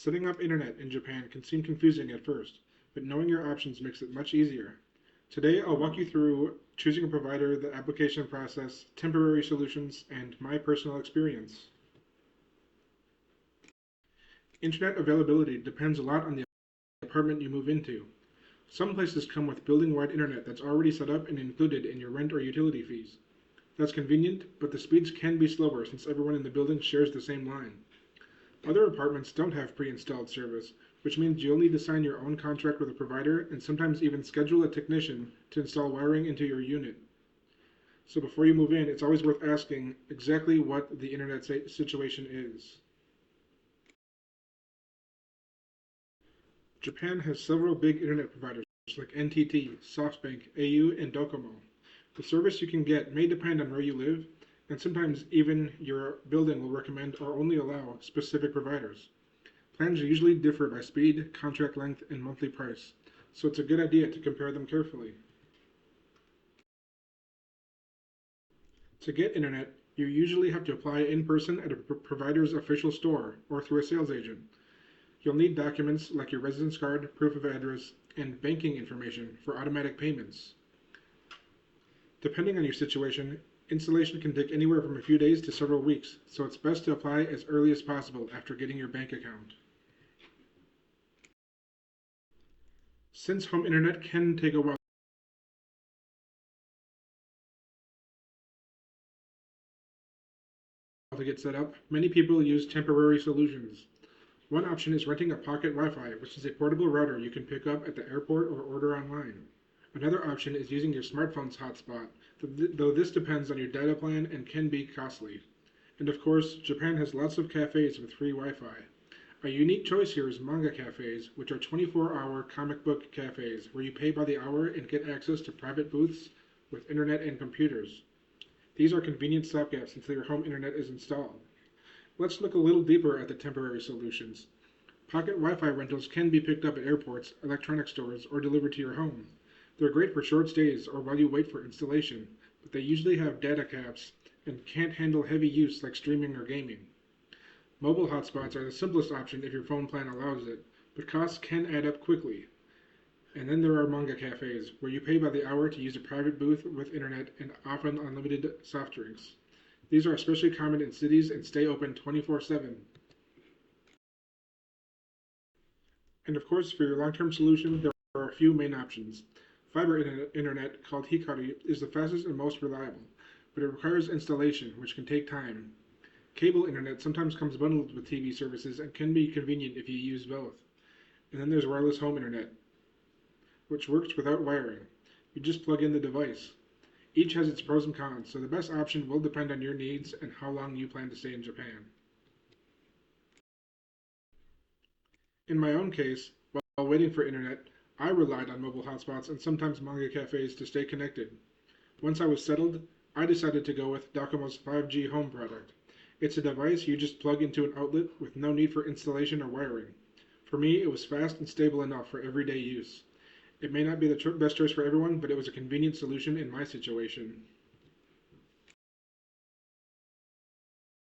Setting up internet in Japan can seem confusing at first, but knowing your options makes it much easier. Today, I'll walk you through choosing a provider, the application process, temporary solutions, and my personal experience. Internet availability depends a lot on the apartment you move into. Some places come with building-wide internet that's already set up and included in your rent or utility fees. That's convenient, but the speeds can be slower since everyone in the building shares the same line. Other apartments don't have pre-installed service, which means you'll need to sign your own contract with a provider and sometimes even schedule a technician to install wiring into your unit. So before you move in, it's always worth asking exactly what the internet situation is. Japan has several big internet providers like NTT, SoftBank, au, and Docomo. The service you can get may depend on where you live, and sometimes even your building will recommend or only allow specific providers. Plans usually differ by speed, contract length, and monthly price, so it's a good idea to compare them carefully. To get internet, you usually have to apply in person at a provider's official store or through a sales agent. You'll need documents like your residence card, proof of address, and banking information for automatic payments. Depending on your situation, installation can take anywhere from a few days to several weeks, so it's best to apply as early as possible after getting your bank account. Since home internet can take a while to get set up, many people use temporary solutions. One option is renting a pocket Wi-Fi, which is a portable router you can pick up at the airport or order online. Another option is using your smartphone's hotspot, though this depends on your data plan and can be costly. And of course, Japan has lots of cafes with free Wi-Fi. A unique choice here is manga cafes, which are 24-hour comic book cafes where you pay by the hour and get access to private booths with internet and computers. These are convenient stopgaps until your home internet is installed. Let's look a little deeper at the temporary solutions. Pocket Wi-Fi rentals can be picked up at airports, electronic stores, or delivered to your home. They're great for short stays or while you wait for installation, but they usually have data caps and can't handle heavy use like streaming or gaming. Mobile hotspots are the simplest option if your phone plan allows it, but costs can add up quickly. And then there are manga cafes, where you pay by the hour to use a private booth with internet and often unlimited soft drinks. These are especially common in cities and stay open 24/7. And of course, for your long-term solution, there are a few main options. Fiber internet, called Hikari, is the fastest and most reliable, but it requires installation, which can take time. Cable internet sometimes comes bundled with TV services and can be convenient if you use both. And then there's wireless home internet, which works without wiring. You just plug in the device. Each has its pros and cons, so the best option will depend on your needs and how long you plan to stay in Japan. In my own case, while waiting for internet, I relied on mobile hotspots and sometimes manga cafes to stay connected. Once I was settled, I decided to go with Docomo's 5G home product. It's a device you just plug into an outlet with no need for installation or wiring. For me, it was fast and stable enough for everyday use. It may not be the best choice for everyone, but it was a convenient solution in my situation.